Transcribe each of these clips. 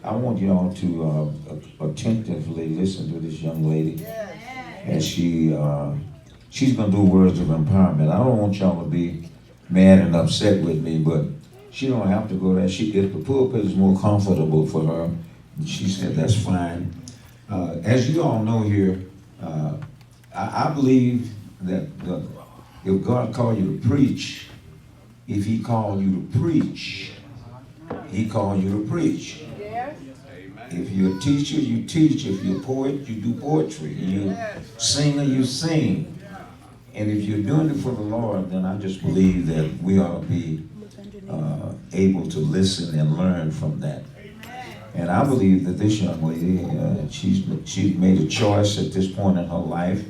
I want y'all to attentively listen to this young lady as she's going to do words of empowerment. I don't want y'all to be mad and upset with me, but she don't have to go there. If the pulpit is more comfortable for her, she said that's fine. As you all know here, I believe that if God called you to preach, if he called you to preach, he called you to preach. If you're a teacher, you teach. If you're a poet, you do poetry. You're a singer, you sing. And if you're doing it for the Lord, then I just believe that we ought to be able to listen and learn from that. And I believe that this young lady, she's made a choice at this point in her life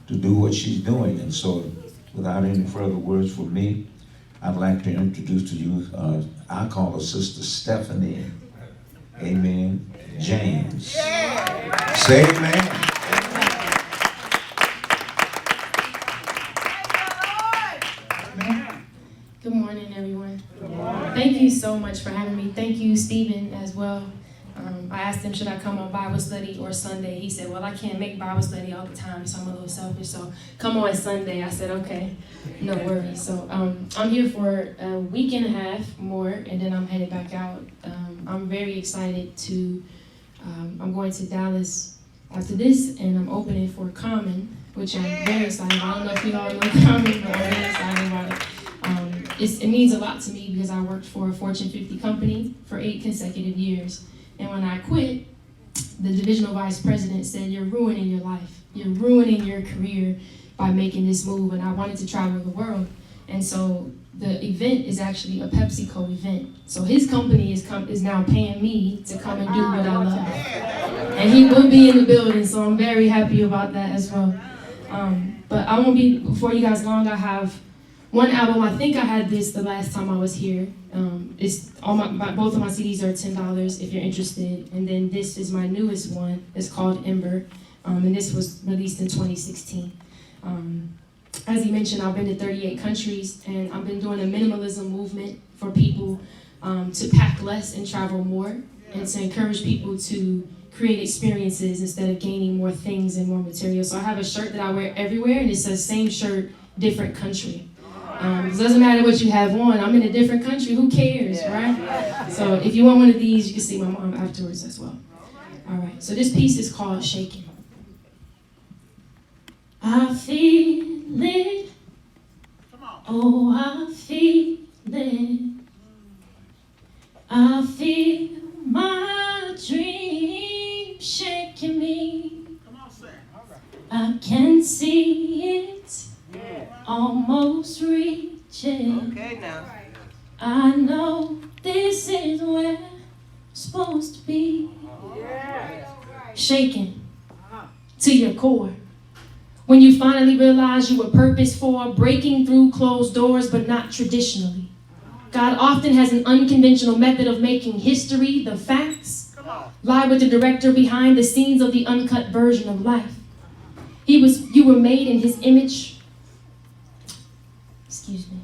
to do what she's doing. And so, without any further words from me, I'd like to introduce to you, I call her Sister Stephanie, amen, James. Say amen. Good morning, everyone. Good morning. Thank you so much for having me. Thank you, Stephen, as well. I asked him, should I come on Bible study or Sunday? He said, well, I can't make Bible study all the time, so I'm a little selfish. So come on Sunday. I said, okay, no worries. So I'm here for a week and a half more, and then I'm headed back out. I'm very excited to, I'm going to Dallas after this, and I'm opening for Common, which I'm very excited about. I don't know if you all know Common, but I'm very excited about it. It means a lot to me because I worked for a Fortune 50 company for 8 consecutive years. And when I quit, the divisional vice president said, you're ruining your life. You're ruining your career by making this move. And I wanted to travel the world. And so the event is actually a PepsiCo event. So his company is now paying me to come and do what I love. And he will be in the building, so I'm very happy about that as well. But I won't be before you guys long. I have one album. I think I had this the last time I was here. It's both of my CDs are $10 if you're interested. And then this is my newest one. It's called Ember, and this was released in 2016. As he mentioned, I've been to 38 countries, and I've been doing a minimalism movement for people to pack less and travel more, and to encourage people to create experiences instead of gaining more things and more material. So I have a shirt that I wear everywhere, and it says same shirt, different country. It doesn't matter what you have on. I'm in a different country. Who cares, right? So if you want one of these, you can see my mom afterwards as well. All right. So this piece is called Shaking. I feel it. Oh, I feel it. I feel my dream shaking me. I can see it. Almost reaching. Okay, now. I know this is where I'm supposed to be. Shaking to your core. When you finally realize you were purposed for breaking through closed doors, but not traditionally. God often has an unconventional method of making history. The facts lie with the director behind the scenes of the uncut version of life. You were made in his image. Excuse me.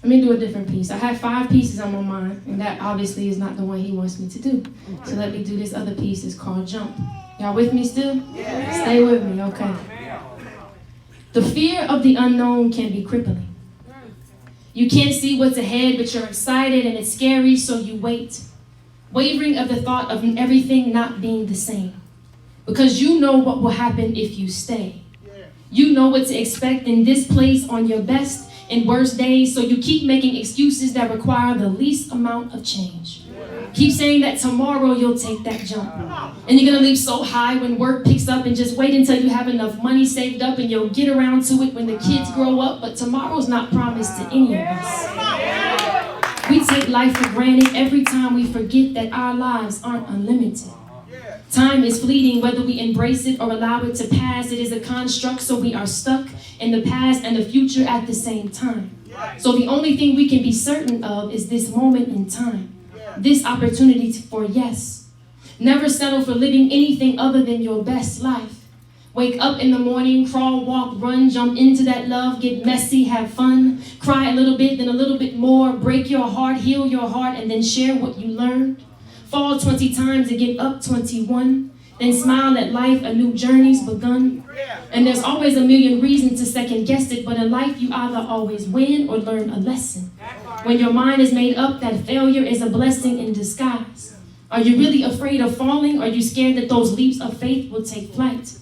Let me do a different piece. I have 5 pieces on my mind, and that obviously is not the one he wants me to do. So let me do this other piece. It's called Jump. Y'all with me still? Yeah. Stay with me, okay. The fear of the unknown can be crippling. You can't see what's ahead, but you're excited and it's scary, so you wait. Wavering of the thought of everything not being the same. Because you know what will happen if you stay. You know what to expect in this place on your best and worst days, so you keep making excuses that require the least amount of change. Keep saying that tomorrow you'll take that jump. And you're gonna leap so high when work picks up, and just wait until you have enough money saved up, and you'll get around to it when the kids grow up, but tomorrow's not promised to any of us. We take life for granted every time we forget that our lives aren't unlimited. Time is fleeting, whether we embrace it or allow it to pass. It is a construct, so we are stuck in the past and the future at the same time. So the only thing we can be certain of is this moment in time, this opportunity for yes. Never settle for living anything other than your best life. Wake up in the morning, crawl, walk, run, jump into that love, get messy, have fun, cry a little bit, then a little bit more, break your heart, heal your heart, and then share what you learned. Fall 20 times and get up 21. Then smile at life, a new journey's begun. And there's always a million reasons to second guess it, but in life you either always win or learn a lesson. When your mind is made up that failure is a blessing in disguise. Are you really afraid of falling? Are you scared that those leaps of faith will take flight?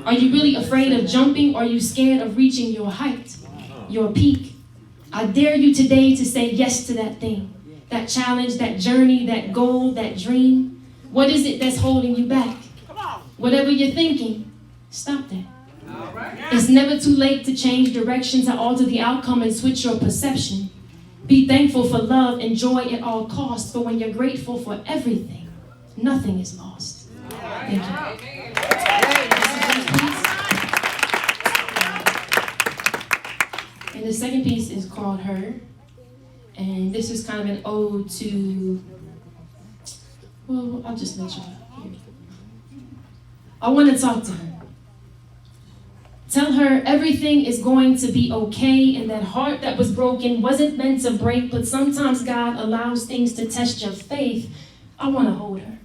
Are you really afraid of jumping? Or are you scared of reaching your height, your peak? I dare you today to say yes to that thing, that challenge, that journey, that goal, that dream. What is it that's holding you back? Whatever you're thinking, stop that. It's never too late to change direction, to alter the outcome and switch your perception. Be thankful for love and joy at all costs, for when you're grateful for everything, nothing is lost. Thank you. And the second piece is called Her. And this is kind of an ode to, well, I'll just let you hear it. I want to talk to her. Tell her everything is going to be okay, and that heart that was broken wasn't meant to break, but sometimes God allows things to test your faith. I want to hold her.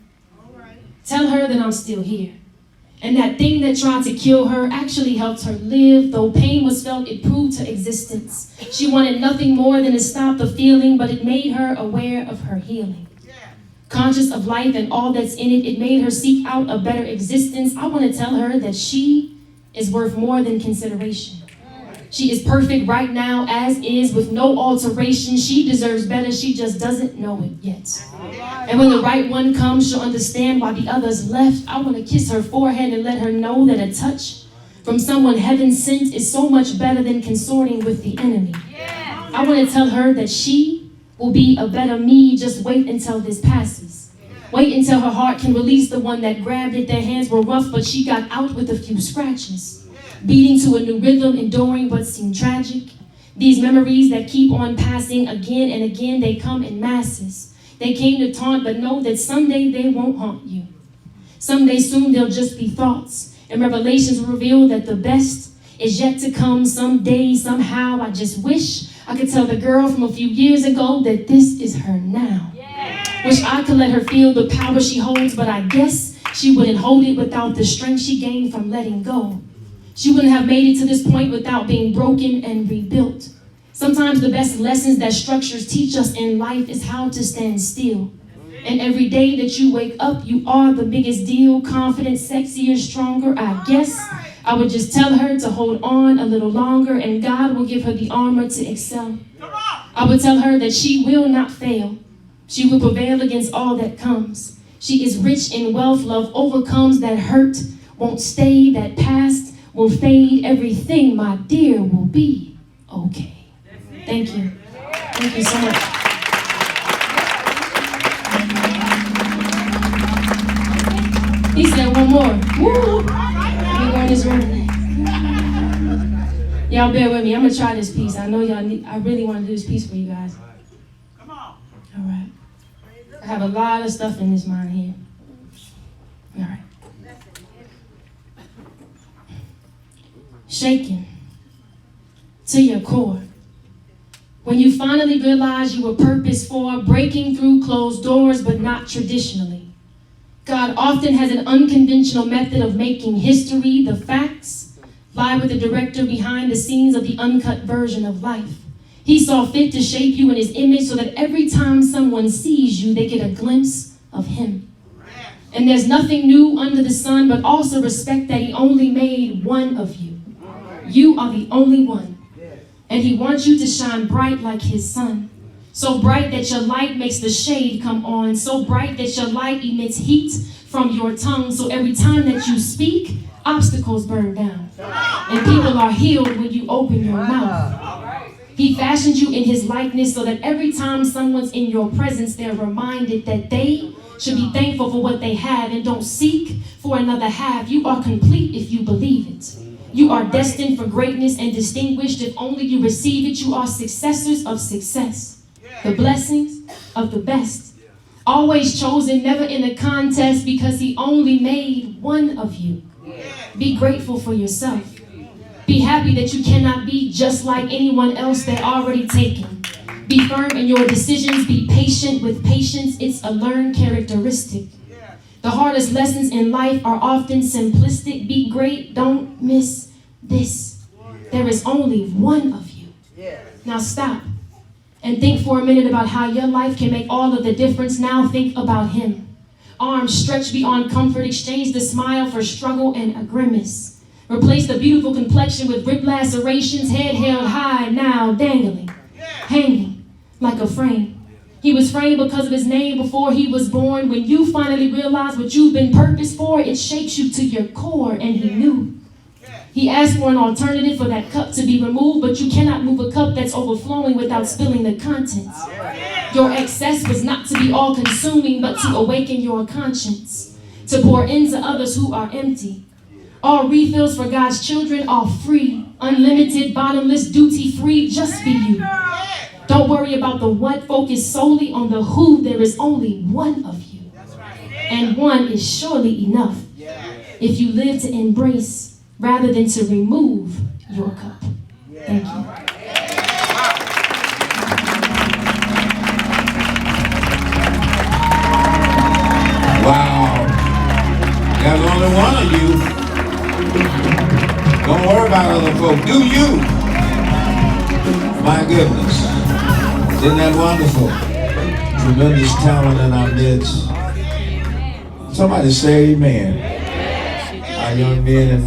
Tell her that I'm still here. And that thing that tried to kill her actually helped her live. Though pain was felt, it proved her existence. She wanted nothing more than to stop the feeling, but it made her aware of her healing. Conscious of life and all that's in it, it made her seek out a better existence. I want to tell her that she is worth more than consideration. She is perfect right now as is, with no alteration. She deserves better, she just doesn't know it yet. And when the right one comes, she'll understand why the others left. I want to kiss her forehead and let her know that a touch from someone heaven sent is so much better than consorting with the enemy. I want to tell her that she will be a better me. Just wait until this passes. Wait until her heart can release the one that grabbed it. Their hands were rough, but she got out with a few scratches. Beating to a new rhythm, enduring what seemed tragic. These memories that keep on passing again and again, they come in masses. They came to taunt, but know that someday they won't haunt you. Someday soon they'll just be thoughts, and revelations reveal that the best is yet to come. Someday, somehow, I just wish I could tell the girl from a few years ago that this is her now. Wish I could let her feel the power she holds, but I guess she wouldn't hold it without the strength she gained from letting go. She wouldn't have made it to this point without being broken and rebuilt. Sometimes the best lessons that structures teach us in life is how to stand still. And every day that you wake up, you are the biggest deal. Confident, sexier, stronger. I guess I would just tell her to hold on a little longer, and God will give her the armor to excel. I would tell her that she will not fail. She will prevail against all that comes. She is rich in wealth. Love overcomes that hurt. Won't stay. That past will fade. Everything, my dear, will be okay. Thank you. Thank you so much. He said one more. Woo! Let me go in this room. Y'all bear with me. I'm gonna try this piece. I know y'all need, I really want to do this piece for you guys. Come on. All right. I have a lot of stuff in this mind here. All right. Shaken to your core. When you finally realize you were purposed for, breaking through closed doors, but not traditionally. God often has an unconventional method of making history. The facts lie with the director behind the scenes of the uncut version of life. He saw fit to shape you in his image so that every time someone sees you, they get a glimpse of him. And there's nothing new under the sun, but also respect that he only made one of you. You are the only one. And he wants you to shine bright like his sun. So bright that your light makes the shade come on. So bright that your light emits heat from your tongue. So every time that you speak, obstacles burn down. And people are healed when you open your mouth. He fashioned you in his likeness so that every time someone's in your presence, they're reminded that they should be thankful for what they have and don't seek for another half. You are complete if you believe it. You are destined for greatness and distinguished. If only you receive it, you are successors of success. The blessings of the best. Always chosen, never in a contest, because he only made one of you. Be grateful for yourself. Be happy that you cannot be just like anyone else that already taken. Be firm in your decisions. Be patient with patience. It's a learned characteristic. The hardest lessons in life are often simplistic. Be great. Don't miss this. There is only one of you. Now stop and think for a minute about how your life can make all of the difference. Now think about him. Arms stretched beyond comfort. Exchange the smile for struggle and a grimace. Replace the beautiful complexion with rib lacerations. Head held high, now dangling, hanging like a frame. He was framed because of his name before he was born. When you finally realize what you've been purposed for, it shakes you to your core, and he knew. He asked for an alternative for that cup to be removed, but you cannot move a cup that's overflowing without spilling the contents. Your excess was not to be all-consuming, but to awaken your conscience, to pour into others who are empty. All refills for God's children are free, unlimited, bottomless, duty-free. Just be you. Don't worry about the what. Focus solely on the who. There is only one of you, and one is surely enough if you live to embrace rather than to remove your cup. Thank you. Wow. There's only one of you. Don't worry about other folk. Do you. My goodness. Isn't that wonderful? Tremendous talent in our midst. Somebody say amen. Our young men and women.